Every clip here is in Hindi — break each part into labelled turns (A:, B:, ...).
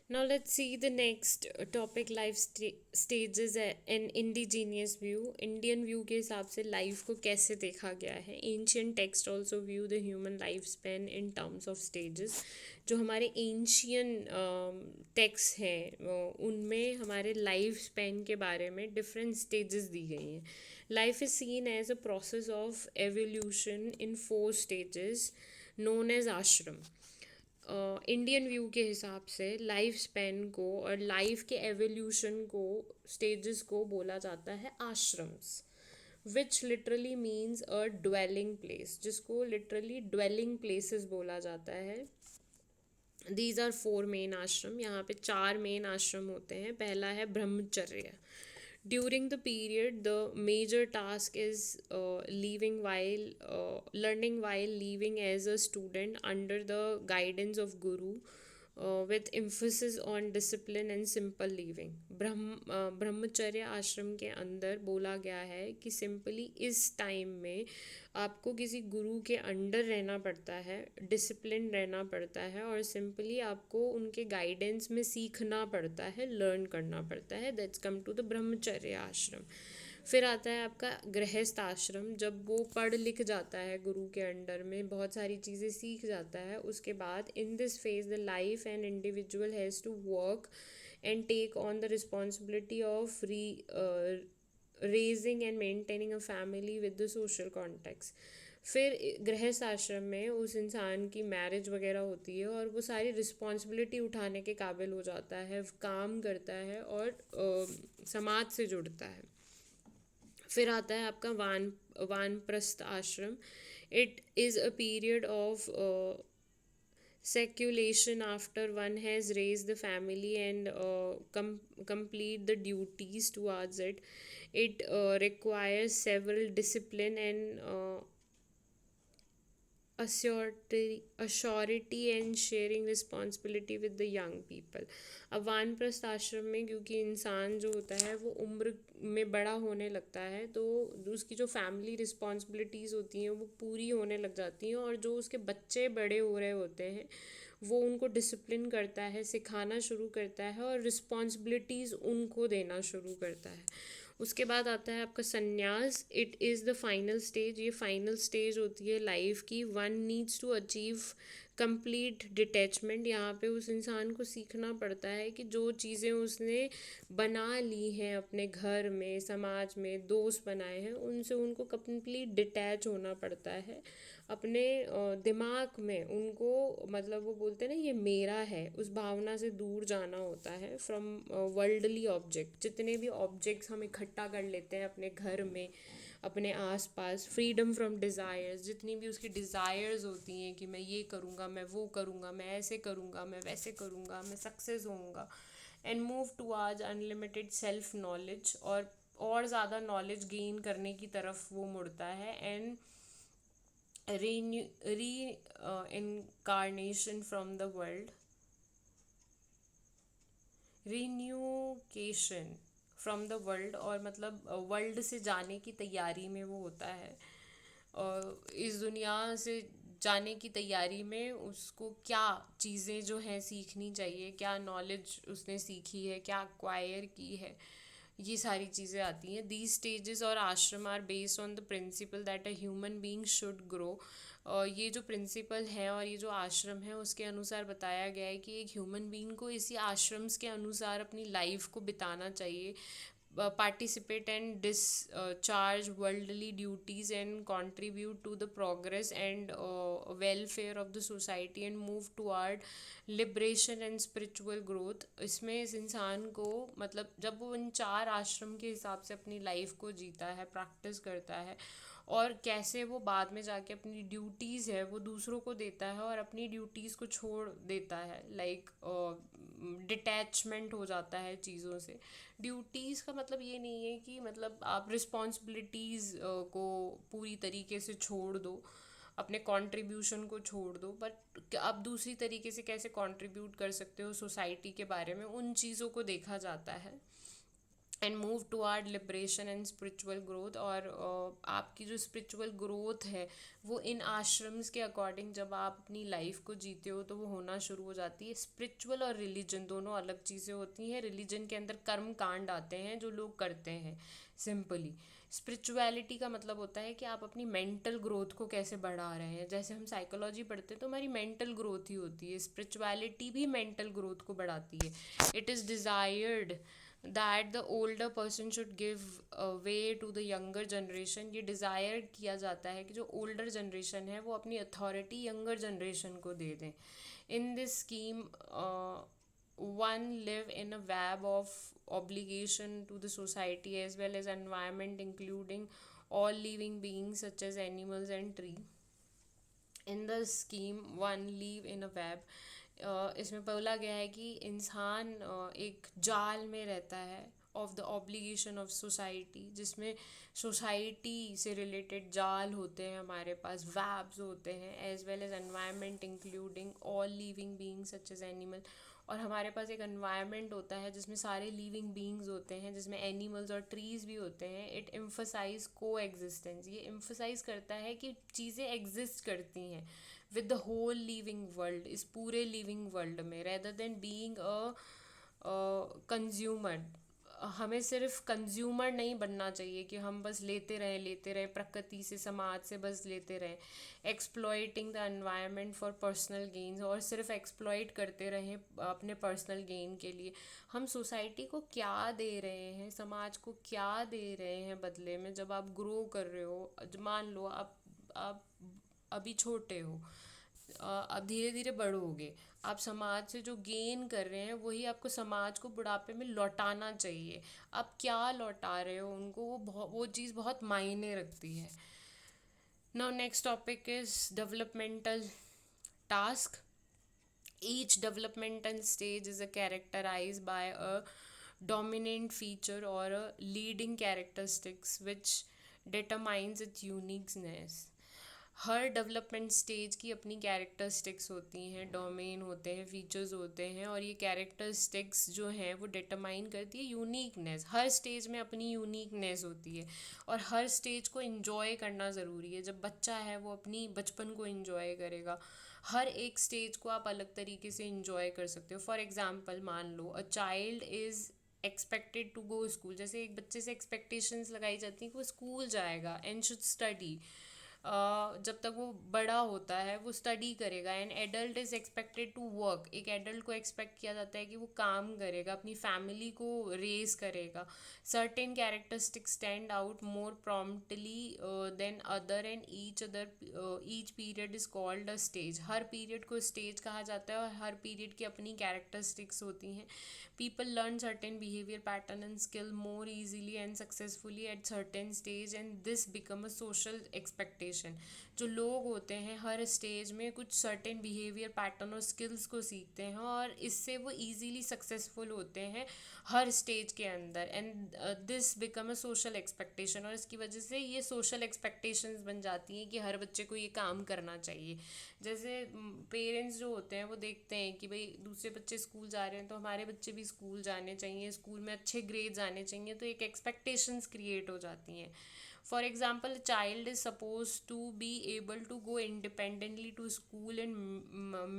A: Now let's see the next topic, life stages an indigenous view. Indian view के हिसाब से लाइफ को कैसे देखा गया है. Ancient text also view the human lifespan in terms of stages. जो हमारे ancient टेक्स्ट हैं उनमें हमारे लाइफ स्पैन के बारे में डिफरेंट स्टेजेस दी गई हैं. Life is seen as a process of evolution in 4 stages known as ashram. Indian view के हिसाब से लाइफ स्पैन को और लाइफ के एवोल्यूशन को, स्टेजेस को बोला जाता है आश्रम्स, विच लिटरली मीन्स अ ड्वेलिंग प्लेस, जिसको लिटरली ड्वेलिंग प्लेसेस बोला जाता है. दीज आर 4 मेन आश्रम. यहाँ पे 4 मेन आश्रम होते हैं. पहला है ब्रह्मचर्य. During the period, the major task is learning while living as a student under the guidance of Guru, with emphasis on discipline and simple living. ब्रह्मचर्य आश्रम के अंदर बोला गया है कि सिंपली इस टाइम में आपको किसी गुरु के अंडर रहना पड़ता है, डिसिप्लिन रहना पड़ता है और सिंपली आपको उनके गाइडेंस में सीखना पड़ता है, लर्न करना पड़ता है. दैट्स कम टू द ब्रह्मचर्य आश्रम. फिर आता है आपका गृहस्थ आश्रम. जब वो पढ़ लिख जाता है गुरु के अंडर में, बहुत सारी चीज़ें सीख जाता है, उसके बाद in this phase the life and individual has to work and take on the responsibility of raising and maintaining a family with the social context. फिर गृहस्थ आश्रम में उस इंसान की मैरिज वगैरह होती है और वो सारी रिस्पॉन्सिबिलिटी उठाने के काबिल हो जाता है, काम करता है और समाज से जुड़ता है. फिर आता है आपका वानप्रस्थ आश्रम. It is a period of seculation after one has raised the family and complete the duties towards it. It requires several discipline and assurity and sharing responsibility with the young people. अब वानप्रस्थ आश्रम में क्योंकि इंसान जो होता है वो उम्र में बड़ा होने लगता है, तो उसकी जो फैमिली रिस्पॉन्सिबिलिटीज़ होती हैं वो पूरी होने लग जाती हैं, और जो उसके बच्चे बड़े हो रहे होते हैं वो उनको डिसिप्लिन करता है, सिखाना शुरू करता है और रिस्पॉन्सिबिलिटीज़ उनको देना शुरू करता है. उसके बाद आता है आपका संन्यास. It is the final stage. ये फाइनल स्टेज होती है लाइफ की. One needs to achieve complete detachment. यहाँ पे उस इंसान को सीखना पड़ता है कि जो चीज़ें उसने बना ली हैं अपने घर में, समाज में, दोस्त बनाए हैं, उनसे उनको कंप्लीट डिटैच होना पड़ता है. अपने दिमाग में उनको, मतलब वो बोलते हैं ना ये मेरा है, उस भावना से दूर जाना होता है फ्रॉम वर्ल्डली ऑब्जेक्ट. जितने भी ऑब्जेक्ट्स हम इकट्ठा कर लेते हैं अपने घर में, अपने आसपास, फ्रीडम फ्रॉम डिज़ायर्स. जितनी भी उसकी डिज़ायर्स होती हैं कि मैं ये करूँगा, मैं वो करूँगा, मैं ऐसे करूँगा, मैं वैसे करूँगा, मैं सक्सेस होऊंगा, and move towards unlimited self knowledge. और ज़्यादा नॉलेज गेन करने की तरफ वो मुड़ता है. And reincarnation from the world, renunciation from the world, और मतलब वर्ल्ड से जाने की तैयारी में वो होता है. और इस दुनिया से जाने की तैयारी में उसको क्या चीज़ें जो हैं सीखनी चाहिए, क्या नॉलेज उसने सीखी है, क्या एक्वायर की है, ये सारी चीज़ें आती हैं. दीज स्टेजेस और ashram are based on the principle that a human being should grow. और ये जो प्रिंसिपल है और ये जो आश्रम है उसके अनुसार बताया गया है कि एक ह्यूमन बीइंग को इसी आश्रम्स के अनुसार अपनी लाइफ को बिताना चाहिए. participate and discharge worldly duties and contribute to the progress and welfare of the society and move toward liberation and spiritual growth. इसमें इस इंसान को, मतलब जब वो इन 4 आश्रम के हिसाब से अपनी लाइफ को जीता है, प्रैक्टिस करता है, और कैसे वो बाद में जाके अपनी ड्यूटीज़ है वो दूसरों को देता है और अपनी ड्यूटीज़ को छोड़ देता है, लाइक डिटैचमेंट हो जाता है चीज़ों से. ड्यूटीज़ का मतलब ये नहीं है कि मतलब आप रिस्पॉन्सिबिलिटीज़ को पूरी तरीके से छोड़ दो, अपने कंट्रीब्यूशन को छोड़ दो, बट आप दूसरी तरीके से कैसे कंट्रीब्यूट कर सकते हो सोसाइटी के बारे में, उन चीज़ों को देखा जाता है. And move toward liberation and spiritual growth. और आपकी जो स्पिरिचुअल ग्रोथ है वो इन आश्रम्स के अकॉर्डिंग जब आप अपनी लाइफ को जीते हो तो वो होना शुरू हो जाती है। स्पिरिचुअल और रिलीजन दोनों अलग चीज़ें होती हैं। रिलीजन के अंदर कर्म कांड आते हैं जो लोग करते हैं सिंपली। स्पिरिचुअलिटी का मतलब होता है कि आप अपनी मेंटल ग्रोथ को कैसे बढ़ा रहे हैं। जैसे हम साइकोलॉजी पढ़ते हैं तो हमारी मेंटल ग्रोथ ही होती है, स्पिरिचुअलिटी भी मेंटल ग्रोथ को बढ़ाती है। It is desired that the older person should give way to the younger generation. ये डिज़ायर किया जाता है कि जो ओल्डर जनरेशन है वो अपनी अथॉरिटी यंगर जनरेशन को दे दें। In this scheme one live in a web of obligation to the society as well as environment, including all living beings such as animals and tree. In the scheme one leave in a web, इसमें बोला गया है कि इंसान एक जाल में रहता है of the obligation of society, जिसमें सोसाइटी से रिलेटेड जाल होते हैं, हमारे पास वैब्स होते हैं, as well as environment including all living beings such as animal. और हमारे पास एक एनवायरनमेंट होता है जिसमें सारे लिविंग बींग्स होते हैं, जिसमें एनिमल्स और ट्रीज़ भी होते हैं। इट एम्फसाइज को एग्जिस्टेंस, ये एम्फसाइज करता है कि चीज़ें एग्जिस्ट करती हैं with the whole living world, इस पूरे लिविंग वर्ल्ड में, rather than being a consumer. हमें सिर्फ कंज्यूमर नहीं बनना चाहिए कि हम बस लेते रहें प्रकृति से, समाज से बस लेते रहें, exploiting the environment for personal gains, और सिर्फ एक्सप्लॉइट करते रहें अपने पर्सनल गेन के लिए। हम सोसाइटी को क्या दे रहे हैं, समाज को क्या दे रहे हैं बदले में? जब आप ग्रो कर रहे हो, मान लो आप अभी छोटे हो, अब धीरे धीरे बढ़ोगे, आप समाज से जो गेन कर रहे हैं वही आपको समाज को बुढ़ापे में लौटाना चाहिए। आप क्या लौटा रहे हो उनको, वो चीज़ बहुत मायने रखती है। Now next topic is developmental task. Each developmental stage is characterized by a dominant feature or a leading characteristics which determines its uniqueness. Her development stage की अपनी कैरेक्टरिस्टिक्स होती हैं, डोमेन होते हैं, फीचर्स होते हैं, और ये कैरेक्टरिस्टिक्स जो हैं वो डिटरमाइन करती है यूनिकनेस। हर स्टेज में अपनी यूनिकनेस होती है और हर स्टेज को इन्जॉय करना ज़रूरी है। जब बच्चा है वो अपनी बचपन को इन्जॉय करेगा। हर एक स्टेज को आप अलग तरीके से इन्जॉय कर सकते हो। फॉर एग्जाम्पल, मान लो a child is expected to go school. जैसे एक बच्चे से एक्सपेक्टेशंस लगाई जाती हैं कि वो स्कूल जाएगा एंड शुड स्टडी। जब तक वो बड़ा होता है वो स्टडी करेगा। And adult is expected to work. एक एडल्ट को एक्सपेक्ट किया जाता है कि वो काम करेगा, अपनी फैमिली को रेज करेगा। Certain characteristics stand out more promptly than other, and each period is called a stage. हर पीरियड को स्टेज कहा जाता है और हर पीरियड की अपनी कैरेक्टरिस्टिक्स होती हैं। People learn certain behavior pattern and skill more easily and successfully at certain stage, and this become a social expectation. जो लोग होते हैं हर स्टेज में कुछ सर्टेन बिहेवियर पैटर्न और स्किल्स को सीखते हैं और इससे वो इजीली सक्सेसफुल होते हैं हर स्टेज के अंदर। And this become a social expectation, और इसकी वजह से ये सोशल एक्सपेक्टेशंस बन जाती हैं कि हर बच्चे को ये काम करना चाहिए। जैसे पेरेंट्स जो होते हैं वो देखते हैं कि भाई दूसरे बच्चे स्कूल जा रहे हैं तो हमारे बच्चे भी स्कूल जाने चाहिए, स्कूल में अच्छे ग्रेड्स आने चाहिए, तो एक एक्सपेक्टेशंस क्रिएट हो जाती हैं। For example, a child is suppose to be able to go independently to school in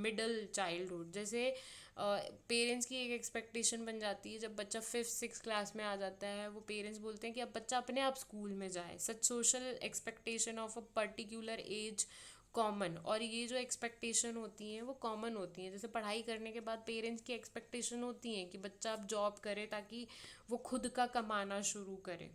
A: middle childhood. जैसे पेरेंट्स की एक एक्सपेक्टेशन बन जाती है, जब बच्चा 5th-6th क्लास में आ जाता है वो पेरेंट्स बोलते हैं कि अब बच्चा अपने आप स्कूल में जाए। Such social expectation of a particular age common, और ये जो एक्सपेक्टेशन होती हैं वो कॉमन होती हैं। जैसे पढ़ाई करने के बाद पेरेंट्स की एक्सपेक्टेशन होती हैं कि बच्चा अब जॉब करे ताकि वो खुद का कमाना शुरू करे।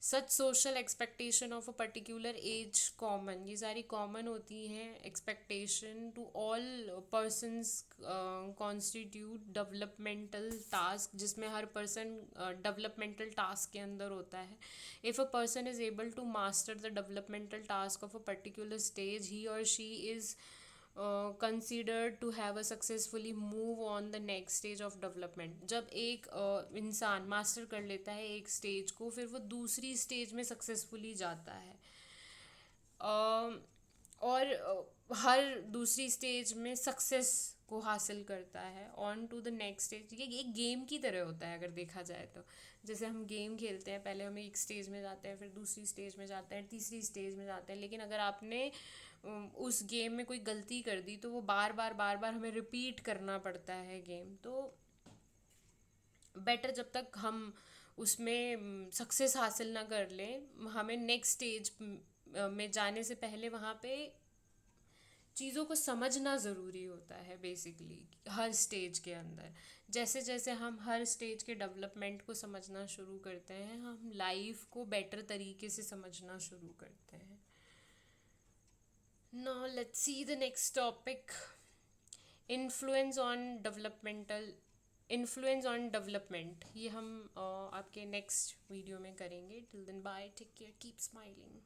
A: Such social expectation of a particular age common, ये सारी कॉमन होती हैं expectation to all persons constitute developmental task, जिसमें हर पर्सन डेवलपमेंटल टास्क के अंदर होता है। If a person is able to master the developmental task of a particular stage, he और she is considered to have a successfully move on the next stage of development। जब एक इंसान मास्टर कर लेता है एक स्टेज को, फिर वो दूसरी स्टेज में सक्सेसफुली जाता है। और हर दूसरी स्टेज में सक्सेस को हासिल करता है on to the next stage. ये एक गेम की तरह होता है अगर देखा जाए तो। जैसे हम गेम खेलते हैं, पहले हम एक स्टेज में जाते हैं, फिर दूसरी स्टेज में जाते हैं, तीसरी स्टेज में जाते हैं, लेकिन अगर आपने उस गेम में कोई गलती कर दी तो वो बार बार बार बार हमें रिपीट करना पड़ता है गेम। तो बेटर जब तक हम उसमें सक्सेस हासिल ना कर लें, हमें नेक्स्ट स्टेज में जाने से पहले वहाँ पे चीज़ों को समझना ज़रूरी होता है बेसिकली। हर स्टेज के अंदर जैसे जैसे हम हर स्टेज के डेवलपमेंट को समझना शुरू करते हैं, हम लाइफ को बेटर तरीके से समझना शुरू करते हैं। Now let's see the next topic, influence on developmental influence on development. ये हम आपके नेक्स्ट वीडियो में करेंगे। Till then bye, take care, keep smiling.